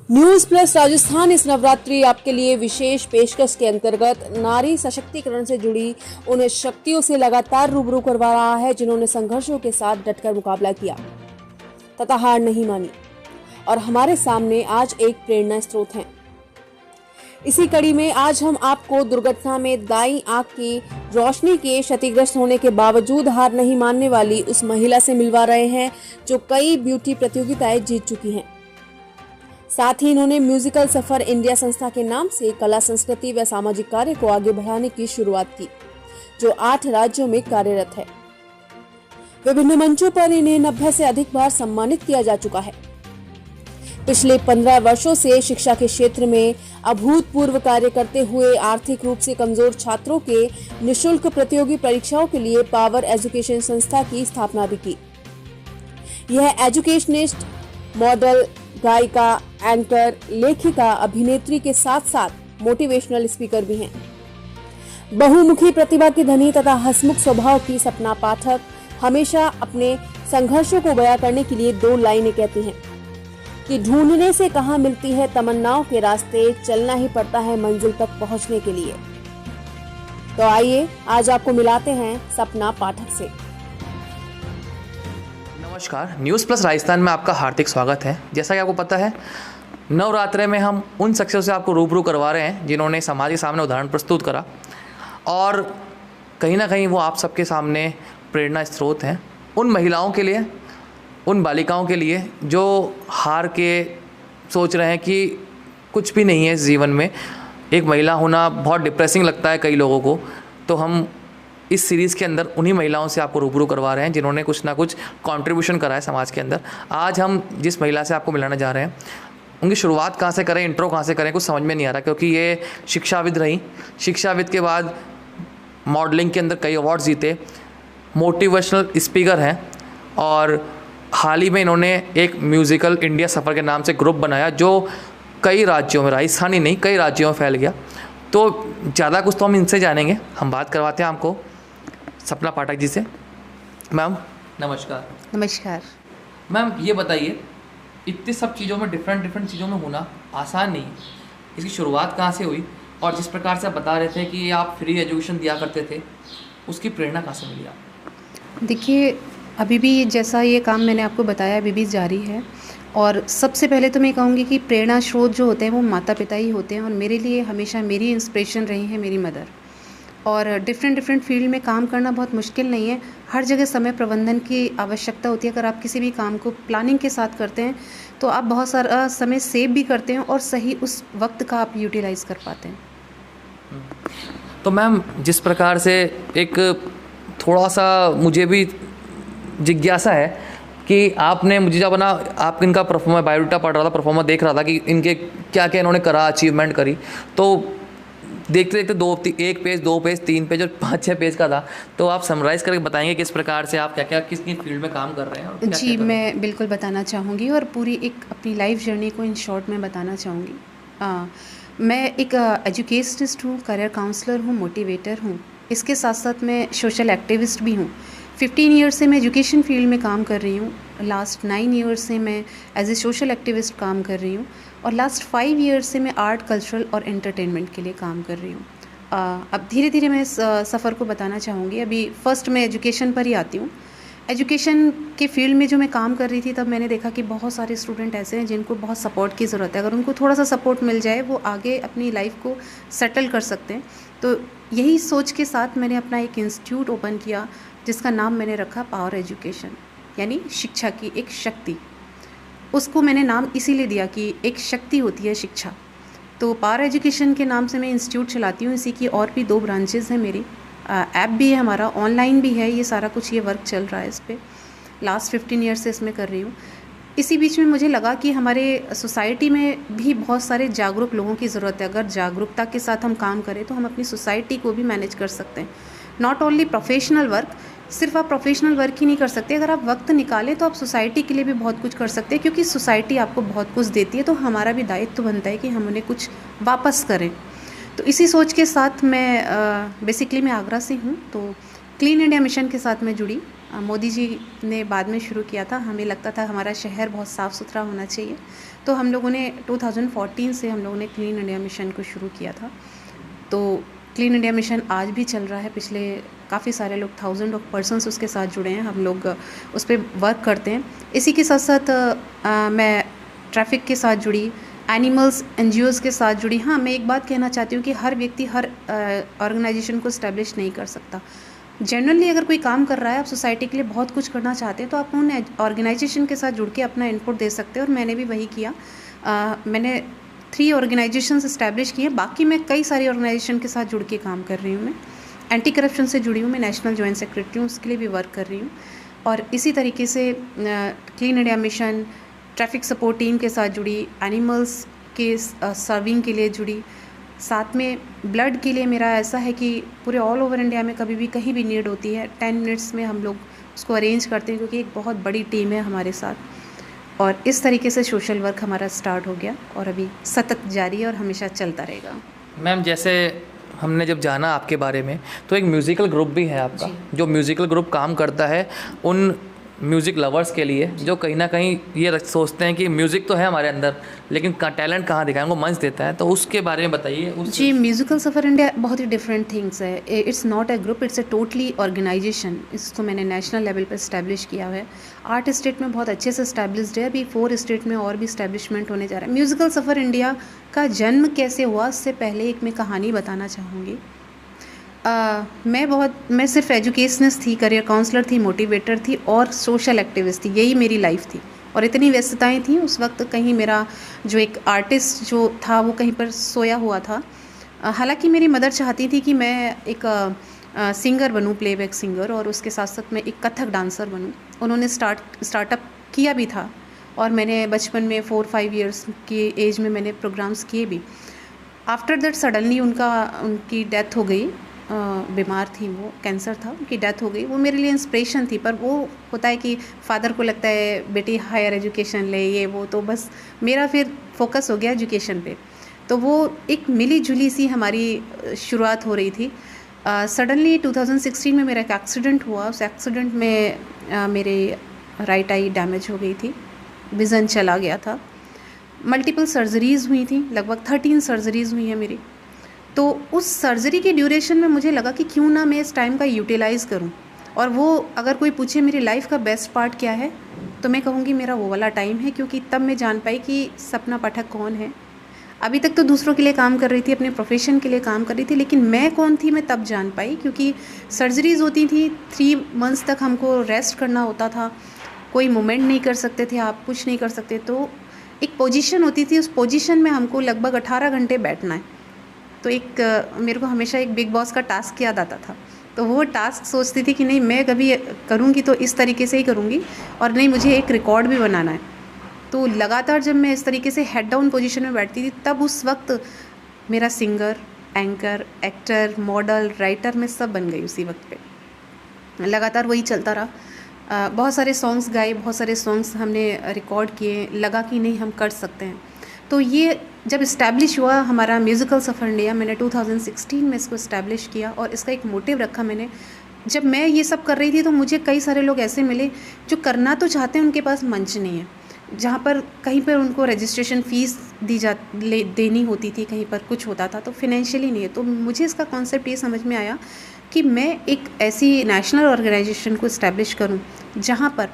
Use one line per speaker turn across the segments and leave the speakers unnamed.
News plus Rajasthan इस नवरात्रि आपके लिए विशेष पेशकश के अंतर्गत नारी सशक्तिकरण से जुड़ी उन शक्तियों से लगातार रूबरू करवा रहा है जिन्होंने संघर्षों के साथ डटकर मुकाबला किया तथा हार नहीं मानी और हमारे सामने आज एक प्रेरणा स्रोत हैं। इसी कड़ी में आज हम आपको दुर्घटना में दाईं आंख की रोशनी के क्षतिग्रस्त होने के बावजूद हार नहीं मानने वाली उस महिला से मिलवा रहे हैं जो कई ब्यूटी प्रतियोगिताएं जीत चुकी हैं। साथ ही इन्होंने म्यूजिकल सफर इंडिया संस्था के नाम से कला, संस्कृति व सामाजिक कार्य को आगे बढ़ाने की शुरुआत की, जो 8 राज्यों में कार्यरत है। विभिन्न मंचों पर इन्हें 90 से अधिक बार सम्मानित किया जा चुका है। पिछले 15 वर्षों से शिक्षा के क्षेत्र में अभूतपूर्व कार्य करते हुए आर्थिक रूप से कमजोर छात्रों के निःशुल्क प्रतियोगी परीक्षाओं के लिए पावर एजुकेशन संस्था की स्थापना भी की। यह एजुकेशनिस्ट, मॉडल, गायिका, एंकर, लेखिका, अभिनेत्री के साथ साथ मोटिवेशनल स्पीकर भी हैं। बहुमुखी प्रतिभा की धनी तथा हंसमुख स्वभाव की सपना पाठक हमेशा अपने संघर्षों को बयां करने के लिए 2 लाइनें कहती हैं कि ढूंढने से कहां मिलती है तमन्नाओं के रास्ते, चलना ही पड़ता है मंजिल तक पहुंचने के लिए। तो आइए आज आपको मिलाते हैं सपना पाठक से।
नमस्कार, न्यूज़ प्लस राजस्थान में आपका हार्दिक स्वागत है। जैसा कि आपको पता है, नवरात्रे में हम उन शख्सियों से आपको रूबरू करवा रहे हैं जिन्होंने समाज के सामने उदाहरण प्रस्तुत करा और कहीं ना कहीं वो आप सबके सामने प्रेरणा स्रोत हैं। उन महिलाओं के लिए, उन बालिकाओं के लिए जो हार के सोच रहे हैं कि कुछ भी नहीं है इस जीवन में। एक महिला होना बहुत डिप्रेसिंग लगता है कई लोगों को, तो हम इस सीरीज़ के अंदर उन्हीं महिलाओं से आपको रूबरू करवा रहे हैं जिन्होंने कुछ ना कुछ कंट्रीब्यूशन करा है समाज के अंदर। आज हम जिस महिला से आपको मिलाने जा रहे हैं, उनकी शुरुआत कहाँ से करें, इंट्रो कहाँ से करें, कुछ समझ में नहीं आ रहा, क्योंकि ये शिक्षाविद रही। शिक्षाविद के बाद मॉडलिंग के अंदर कई अवार्ड जीते, मोटिवेशनल स्पीकर हैं और हाल ही में इन्होंने एक म्यूज़िकल इंडिया सफ़र के नाम से ग्रुप बनाया जो कई राज्यों में, राजस्थान ही नहीं कई राज्यों में फैल गया। तो ज़्यादा कुछ तो हम इनसे जानेंगे। हम बात करवाते हैं आपको सपना पाठक जी से। मैम नमस्कार।
नमस्कार
मैम, ये बताइए, इतनी सब चीज़ों में डिफरेंट चीज़ों में होना आसान नहीं, इसकी शुरुआत कहाँ से हुई और जिस प्रकार से आप बता रहे थे कि आप फ्री एजुकेशन दिया करते थे, उसकी प्रेरणा कहाँ से मिली आपको?
देखिए, अभी भी जैसा ये काम मैंने आपको बताया अभी भी जारी है। और सबसे पहले तो मैं कहूँगी कि प्रेरणा स्रोत जो होते हैं वो माता पिता ही होते हैं और मेरे लिए हमेशा मेरी इंस्पिरेशन रही है मेरी मदर। और डिफरेंट फील्ड में काम करना बहुत मुश्किल नहीं है। हर जगह समय प्रबंधन की आवश्यकता होती है। अगर आप किसी भी काम को प्लानिंग के साथ करते हैं तो आप बहुत सारा समय सेव भी करते हैं और सही उस वक्त का आप यूटिलाइज़ कर पाते हैं।
तो मैम, जिस प्रकार से एक थोड़ा सा मुझे भी जिज्ञासा है कि आपने मुझे जब ना आप इनका परफॉर्मा बायोडाटा पढ़ रहा था, परफॉर्मा देख रहा था कि इनके क्या क्या इन्होंने करा, अचीवमेंट करी, तो देखते देखते 1 पेज, 2 पेज, 3 पेज और 5-6 पेज का था। तो आप समराइज़ करके बताएंगे किस प्रकार से आप क्या क्या किस फील्ड में काम कर रहे हैं और क्या
जी
क्या
मैं बिल्कुल बताना चाहूँगी और पूरी एक अपनी लाइफ जर्नी को इन शॉर्ट में बताना चाहूँगी। मैं एक एजुकेशनिस्ट हूँ, करियर काउंसलर हूँ, मोटिवेटर हूँ। इसके साथ साथ मैं सोशल एक्टिविस्ट भी हूँ। 15 ईयर्स से मैं एजुकेशन फील्ड में काम कर रही हूँ। लास्ट 9 ईयर्स से मैं एज ए सोशल एक्टिविस्ट काम कर रही हूँ और लास्ट 5 ईयर्स से मैं आर्ट, कल्चरल और एंटरटेनमेंट के लिए काम कर रही हूँ। अब धीरे धीरे मैं इस सफ़र को बताना चाहूँगी। अभी फर्स्ट मैं एजुकेशन पर ही आती हूँ। एजुकेशन के फील्ड में जो मैं काम कर रही थी तब मैंने देखा कि बहुत सारे स्टूडेंट ऐसे हैं जिनको बहुत सपोर्ट की ज़रूरत है। अगर उनको थोड़ा सा सपोर्ट मिल जाए वो आगे अपनी लाइफ को सेटल कर सकते हैं। तो यही सोच के साथ मैंने अपना एक इंस्टीट्यूट ओपन किया जिसका नाम मैंने रखा पावर एजुकेशन, यानी शिक्षा की एक शक्ति। उसको मैंने नाम इसीलिए दिया कि एक शक्ति होती है शिक्षा। तो पावर एजुकेशन के नाम से मैं इंस्टीट्यूट चलाती हूँ। इसी की और भी 2 ब्रांचेज़ हैं मेरी। ऐप भी है हमारा, ऑनलाइन भी है, ये सारा कुछ ये वर्क चल रहा है इस पर। लास्ट 15 ईयर से इसमें कर रही हूँ। इसी बीच में मुझे लगा कि हमारे सोसाइटी में भी बहुत सारे जागरूक लोगों की ज़रूरत है। अगर जागरूकता के साथ हम काम करें तो हम अपनी सोसाइटी को भी मैनेज कर सकते हैं। नॉट ओनली प्रोफेशनल वर्क, सिर्फ आप प्रोफेशनल वर्क ही नहीं कर सकते। अगर आप वक्त निकालें तो आप सोसाइटी के लिए भी बहुत कुछ कर सकते हैं, क्योंकि सोसाइटी आपको बहुत कुछ देती है। तो हमारा भी दायित्व बनता है कि हम उन्हें कुछ वापस करें। तो इसी सोच के साथ मैं बेसिकली मैं आगरा से हूँ, तो क्लीन इंडिया मिशन के साथ मैं जुड़ी मोदी जी ने बाद में शुरू किया था। हमें लगता था हमारा शहर बहुत साफ़ सुथरा होना चाहिए, तो हम लोगों ने 2014 से हम लोगों ने क्लीन इंडिया मिशन को शुरू किया था। तो क्लीन इंडिया मिशन आज भी चल रहा है। पिछले काफ़ी सारे लोग, थाउजेंड ऑफ पर्सन्स उसके साथ जुड़े हैं। हम लोग उस पर वर्क करते हैं। इसी के साथ साथ मैं ट्रैफिक के साथ जुड़ी, एनिमल्स NGOs के साथ जुड़ी। हाँ, मैं एक बात कहना चाहती हूँ कि हर व्यक्ति हर ऑर्गेनाइजेशन को इस्टेब्लिश नहीं कर सकता। जनरली अगर कोई काम कर रहा है, आप सोसाइटी के लिए बहुत कुछ करना चाहते हैं, तो आप उन ऑर्गेनाइजेशन के साथ जुड़ के अपना इनपुट दे सकते हैं, और मैंने भी वही किया। मैंने 3 ऑर्गेनाइजेशंस इस्टेब्लिश किए। बाकी मैं कई सारी ऑर्गेनाइजेशन के साथ जुड़ के काम कर रही हूँ। मैं एंटी करप्शन से जुड़ी हूँ, मैं नेशनल जॉइंट सेक्रेटरी हूँ, उसके लिए भी वर्क कर रही हूँ। और इसी तरीके से clean India mission, traffic support team के साथ जुड़ी, एनिमल्स के सर्विंग के लिए जुड़ी। साथ में ब्लड के लिए मेरा ऐसा है कि पूरे ऑल ओवर इंडिया में कभी भी कहीं भी नीड होती है, 10 मिनट्स में हम लोग उसको अरेंज करते हैं, क्योंकि एक बहुत बड़ी टीम है हमारे साथ। और इस तरीके से सोशल वर्क हमारा स्टार्ट हो गया और अभी सतत जारी है और हमेशा चलता रहेगा।
मैम, जैसे हमने जब जाना आपके बारे में, तो एक म्यूज़िकल ग्रुप भी है आपका, जो म्यूज़िकल ग्रुप काम करता है उन म्यूज़िक लवर्स के लिए जो कहीं ना कहीं ये सोचते हैं कि म्यूज़िक तो है हमारे अंदर, लेकिन टैलेंट कहाँ दिखाएं, उनको मंच देता है, तो उसके बारे में बताइए।
जी, म्यूज़िकल सफ़र इंडिया बहुत ही डिफरेंट थिंग्स है। It's not a group, it's a totally organization. इसको मैंने नेशनल लेवल पर इस्टेब्लिश किया है। 8 स्टेट में बहुत अच्छे से इस्टेब्लिश्ड है, अभी 4 स्टेट में और भी इस्टेब्लिशमेंट होने जा रहा है। म्यूज़िकल सफ़र इंडिया का जन्म कैसे हुआ, उससे पहले एक मैं कहानी बताना चाहूँगी। मैं सिर्फ एजुकेशनिस्ट थी, करियर काउंसलर थी, मोटिवेटर थी और सोशल एक्टिविस्ट थी। यही मेरी लाइफ थी और इतनी व्यस्तताएं थी उस वक्त। कहीं मेरा जो एक आर्टिस्ट जो था वो कहीं पर सोया हुआ था। हालांकि मेरी मदर चाहती थी कि मैं एक सिंगर बनूं, प्लेबैक सिंगर, और उसके साथ साथ मैं एक कथक डांसर बनूं। उन्होंने स्टार्टअप किया भी था और मैंने बचपन में 4-5 इयर्स की एज में मैंने प्रोग्राम्स किए भी। आफ्टर दैट सडनली उनकी डेथ हो गई। बीमार थी वो, कैंसर था, उनकी डेथ हो गई। वो मेरे लिए इंस्पिरेशन थी, पर वो होता है कि फादर को लगता है बेटी हायर एजुकेशन ले, ये वो, तो बस मेरा फिर फोकस हो गया एजुकेशन पे। तो वो एक मिली जुली सी हमारी शुरुआत हो रही थी। सडनली 2016 में मेरा एक एक्सीडेंट हुआ। उस एक्सीडेंट में मेरे राइट आई डैमेज हो गई थी, विज़न चला गया था। मल्टीपल सर्जरीज़ हुई थी, लगभग 13 सर्जरीज़ हुई हैं मेरी। तो उस सर्जरी की ड्यूरेशन में मुझे लगा कि क्यों ना मैं इस टाइम का यूटिलाइज़ करूं। और वो अगर कोई पूछे मेरी लाइफ का बेस्ट पार्ट क्या है, तो मैं कहूँगी मेरा वो वाला टाइम है, क्योंकि तब मैं जान पाई कि सपना पाठक कौन है। अभी तक तो दूसरों के लिए काम कर रही थी, अपने प्रोफेशन के लिए काम कर रही थी, लेकिन मैं कौन थी मैं तब जान पाई। क्योंकि सर्जरीज़ होती थी, 3 मंथ्स तक हमको रेस्ट करना होता था, कोई मूवमेंट नहीं कर सकते थे, आप कुछ नहीं कर सकते। तो एक पोजीशन होती थी, उस पोजीशन में हमको लगभग 18 घंटे बैठना है। तो एक मेरे को हमेशा एक बिग बॉस का टास्क याद आता था। तो वो टास्क सोचती थी कि नहीं, मैं कभी करूँगी तो इस तरीके से ही करूँगी, और नहीं, मुझे एक रिकॉर्ड भी बनाना है। तो लगातार जब मैं इस तरीके से हेड डाउन पोजीशन में बैठती थी, तब उस वक्त मेरा singer, anchor, actor, model, writer मैं सब बन गई उसी वक्त पे। लगातार वही चलता रहा। बहुत सारे सॉन्ग्स गाए, बहुत सारे सॉन्ग्स हमने रिकॉर्ड किए। लगा कि नहीं, हम कर सकते हैं। तो ये जब इस्टेब्लिश हुआ हमारा म्यूज़िकल सफ़र इंडिया, मैंने 2016 में इसको इस्टेब्लिश किया और इसका एक मोटिव रखा मैंने। जब मैं ये सब कर रही थी तो मुझे कई सारे लोग ऐसे मिले जो करना तो चाहते हैं, उनके पास मंच नहीं है, जहाँ पर कहीं पर उनको रजिस्ट्रेशन फ़ीस देनी होती थी, कहीं पर कुछ होता था, तो फिनेंशियली नहीं है। तो मुझे इसका कॉन्सेप्ट ये समझ में आया कि मैं एक ऐसी नेशनल ऑर्गेनाइजेशन को इस्टेब्लिश करूँ जहाँ पर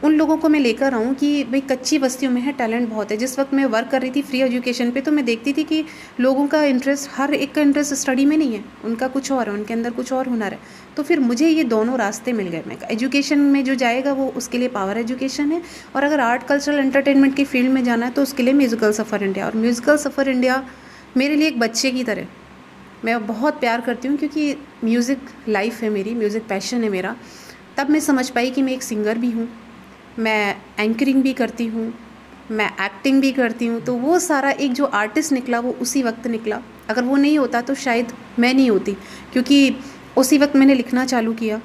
उन लोगों को मैं लेकर आऊँ कि भाई कच्ची बस्तियों में है, टैलेंट बहुत है। जिस वक्त मैं वर्क कर रही थी फ्री एजुकेशन पे, तो मैं देखती थी कि लोगों का इंटरेस्ट, हर एक का इंटरेस्ट स्टडी में नहीं है, उनका कुछ और है, उनके अंदर कुछ और हुनर है। तो फिर मुझे ये दोनों रास्ते मिल गए। मैं एजुकेशन में जो जाएगा वो उसके लिए पावर एजुकेशन है, और अगर आर्ट, कल्चरल, एंटरटेनमेंट की फील्ड में जाना है तो उसके लिए म्यूज़िकल सफ़र इंडिया। और म्यूज़िकल सफ़र इंडिया मेरे लिए एक बच्चे की तरह, मैं बहुत प्यार करती हूँ, क्योंकि म्यूज़िक लाइफ है मेरी, म्यूज़िक पैशन है मेरा। तब मैं समझ पाई कि मैं एक सिंगर भी हूँ, मैं एंकरिंग भी करती हूँ, मैं एक्टिंग भी करती हूँ। तो वो सारा एक जो आर्टिस्ट निकला वो उसी वक्त निकला। अगर वो नहीं होता तो शायद मैं नहीं होती, क्योंकि उसी वक्त मैंने लिखना चालू किया।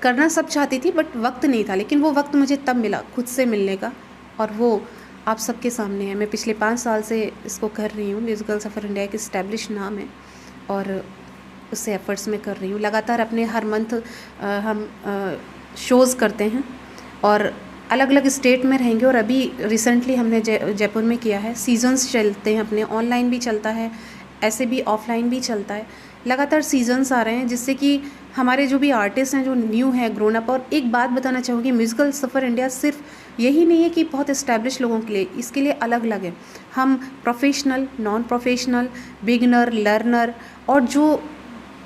करना सब चाहती थी बट वक्त नहीं था, लेकिन वो वक्त मुझे तब मिला खुद से मिलने का, और वो आप सबके सामने है। मैं पिछले 5 साल से इसको कर रही हूँ। म्यूज़िकल सफ़र इंडिया एक इस्टेब्लिश नाम है, और उससे एफ़र्ट्स मैं कर रही हूँ। लगातार अपने हर मंथ हम शोज़ करते हैं और अलग अलग स्टेट में रहेंगे। और अभी रिसेंटली हमने जयपुर में किया है। सीज़न्स चलते हैं अपने, ऑनलाइन भी चलता है, ऐसे भी ऑफलाइन भी चलता है। लगातार सीज़न्स आ रहे हैं जिससे कि हमारे जो भी आर्टिस्ट हैं जो न्यू है, ग्रोन अप। और एक बात बताना चाहूँगी, म्यूज़िकल सफ़र इंडिया सिर्फ यही नहीं है कि बहुत इस्टेब्लिश लोगों के लिए, इसके लिए अलग अलग है। हम professional, non professional, beginner, learner और जो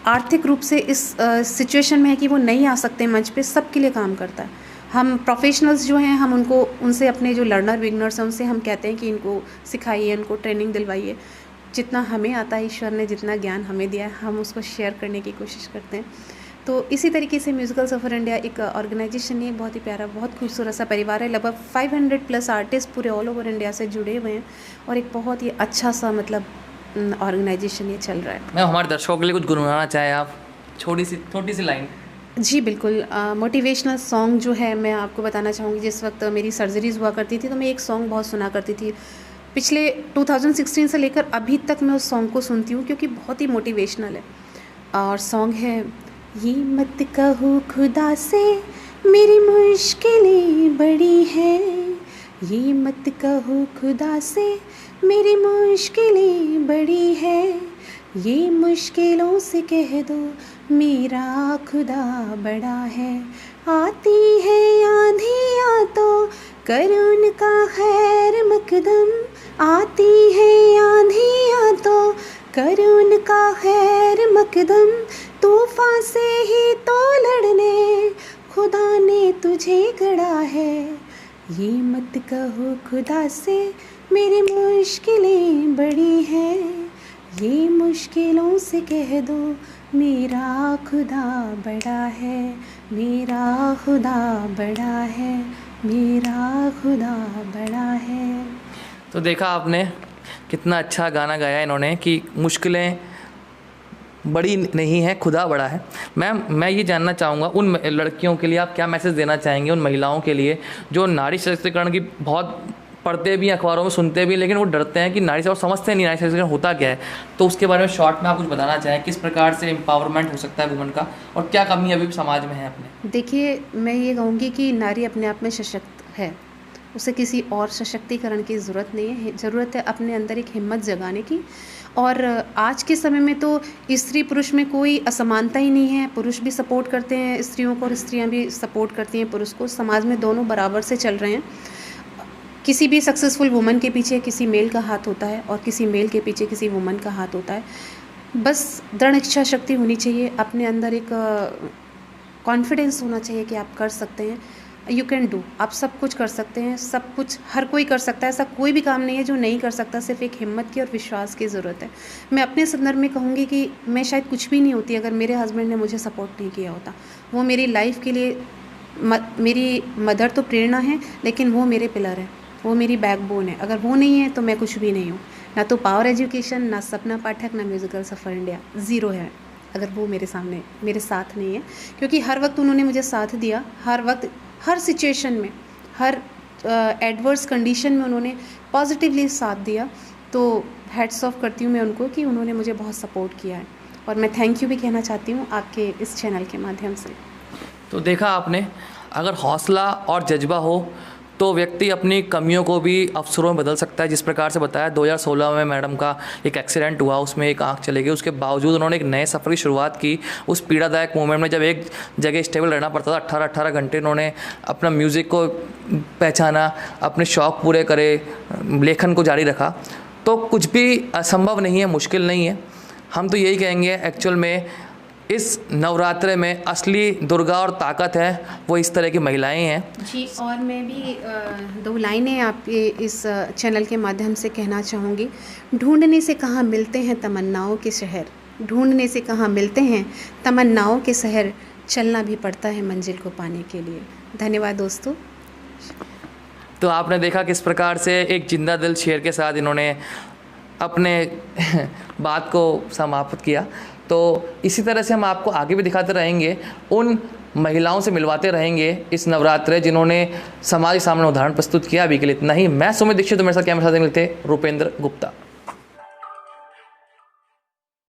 आर्थिक रूप से इस सिचुएशन में है कि वो नहीं आ सकते मंच पे, सबके लिए काम करता है। हम प्रोफेशनल्स जो हैं, हम उनसे अपने जो लर्नर बिगनर्स हैं उनसे हम कहते हैं कि इनको सिखाइए, इनको ट्रेनिंग दिलवाइए। जितना हमें आता है, ईश्वर ने जितना ज्ञान हमें दिया है, हम उसको शेयर करने की कोशिश करते हैं। तो इसी तरीके से म्यूज़िकल सफ़र इंडिया एक ऑर्गेनाइजेशन है, बहुत ही प्यारा, बहुत खूबसूरत सा परिवार है। लगभग 500+ आर्टिस्ट पूरे ऑल ओवर इंडिया से जुड़े हुए हैं और एक बहुत ही अच्छा सा मतलब ऑर्गेनाइजेशन ये चल रहा है।
मैम, हमारे दर्शकों के लिए कुछ गुनगुनाना चाहें आप, छोटी सी लाइन?
जी बिल्कुल। मोटिवेशनल सॉन्ग जो है मैं आपको बताना चाहूँगी, जिस वक्त मेरी सर्जरीज़ हुआ करती थी तो मैं एक सॉन्ग बहुत सुना करती थी। पिछले 2016 से लेकर अभी तक मैं उस सॉन्ग को सुनती हूँ क्योंकि बहुत ही मोटिवेशनल है। और सॉन्ग है, ये मत कहो खुदा से मेरी मुश्किलें बड़ी हैं, ये मत कहो खुदा से मेरी मुश्किलें बड़ी हैं, ये मुश्किलों से कह दो मेरा खुदा बड़ा है। आती है आंधियाँ तो कर उनका खैर मकदम, आती है आंधियाँ तो कर उनका खैर मकदम, तूफान से ही तो लड़ने खुदा ने तुझे गढ़ा है। ये मत कहो खुदा से मेरी मुश्किलें बड़ी हैं, ये मुश्किलों से कह दो मेरा खुदा बड़ा है, मेरा खुदा बड़ा है, मेरा खुदा बड़ा है।
तो देखा आपने कितना अच्छा गाना गाया इन्होंने कि मुश्किलें बड़ी नहीं है, खुदा बड़ा है। मैम, मैं ये जानना चाहूँगा उन लड़कियों के लिए आप क्या मैसेज देना चाहेंगे, उन महिलाओं के लिए जो नारी सशक्तिकरण की बहुत पढ़ते भी, अखबारों में सुनते भी, लेकिन वो डरते हैं कि नारी और समझते नहीं नारी सशक्तिकरण होता क्या है। तो उसके बारे में शॉर्ट में आप कुछ बताना चाहें, किस प्रकार से एम्पावरमेंट हो सकता है वुमन का और क्या कमी अभी समाज में है अपने?
देखिए, मैं ये कहूँगी कि नारी अपने आप में सशक्त है, उसे किसी और सशक्तिकरण की ज़रूरत नहीं है। ज़रूरत है अपने अंदर एक हिम्मत जगाने की। और आज के समय में तो स्त्री पुरुष में कोई असमानता ही नहीं है। पुरुष भी सपोर्ट करते हैं स्त्रियों को और स्त्रियां भी सपोर्ट करती हैं पुरुष को। समाज में दोनों बराबर से चल रहे हैं। किसी भी सक्सेसफुल वुमन के पीछे किसी मेल का हाथ होता है और किसी मेल के पीछे किसी वुमन का हाथ होता है। बस दृढ़ इच्छा शक्ति होनी चाहिए, अपने अंदर एक कॉन्फिडेंस होना चाहिए कि आप कर सकते हैं। यू कैन डू, आप सब कुछ कर सकते हैं, सब कुछ हर कोई कर सकता है। ऐसा कोई भी काम नहीं है जो नहीं कर सकता, सिर्फ एक हिम्मत की और विश्वास की ज़रूरत है। मैं अपने संदर्भ में कहूँगी कि मैं शायद कुछ भी नहीं होती अगर मेरे हस्बैंड ने मुझे सपोर्ट नहीं किया होता। वो मेरी लाइफ के लिए मेरी मदर तो प्रेरणा है, लेकिन वो मेरे पिलर है, वो मेरी बैकबोन है। अगर वो नहीं है तो मैं कुछ भी नहीं हूँ। ना तो पावर एजुकेशन, ना सपना पाठक, ना म्यूज़िकल सफ़र इंडिया, ज़ीरो है अगर वो मेरे सामने मेरे साथ नहीं है। क्योंकि हर वक्त उन्होंने मुझे साथ दिया, हर वक्त, हर सिचुएशन में, हर एडवर्स कंडीशन में उन्होंने पॉजिटिवली साथ दिया। तो हैट्स ऑफ करती हूँ मैं उनको कि उन्होंने मुझे बहुत सपोर्ट किया है। और मैं थैंक यू भी कहना चाहती हूँ आपके इस चैनल के माध्यम से।
तो देखा आपने, अगर हौसला और जज्बा हो तो व्यक्ति अपनी कमियों को भी अवसरों में बदल सकता है। जिस प्रकार से बताया 2016 में मैडम का एक एक्सीडेंट हुआ, उसमें एक आंख चली गई, उसके बावजूद उन्होंने एक नए सफ़र की शुरुआत की। उस पीड़ादायक मोमेंट में जब एक जगह स्टेबल रहना पड़ता था, 18 घंटे उन्होंने अपना म्यूज़िक को पहचाना, अपने शौक़ पूरे करे, लेखन को जारी रखा। तो कुछ भी असंभव नहीं है, मुश्किल नहीं है। हम तो यही कहेंगे एक्चुअल में इस नवरात्रे में असली दुर्गा और ताकत है वो इस तरह की महिलाएं हैं
जी। और मैं भी 2 लाइनें आपके इस चैनल के माध्यम से कहना चाहूँगी। ढूंढने से कहाँ मिलते हैं तमन्नाओं के शहर, ढूंढने से कहाँ मिलते हैं तमन्नाओं के शहर, चलना भी पड़ता है मंजिल को पाने के लिए। धन्यवाद दोस्तों।
तो आपने देखा किस प्रकार से एक जिंदा दिल शेर के साथ इन्होंने अपने बात को समाप्त किया। तो इसी तरह से हम आपको आगे भी दिखाते रहेंगे, उन महिलाओं से मिलवाते रहेंगे इस नवरात्रे जिन्होंने समाज के सामने उदाहरण प्रस्तुत किया। अभी के लिए इतना ही। मैं सुमित दीक्षित, मेरे साथ कैमरा साथ मिलते रुपेंद्र गुप्ता।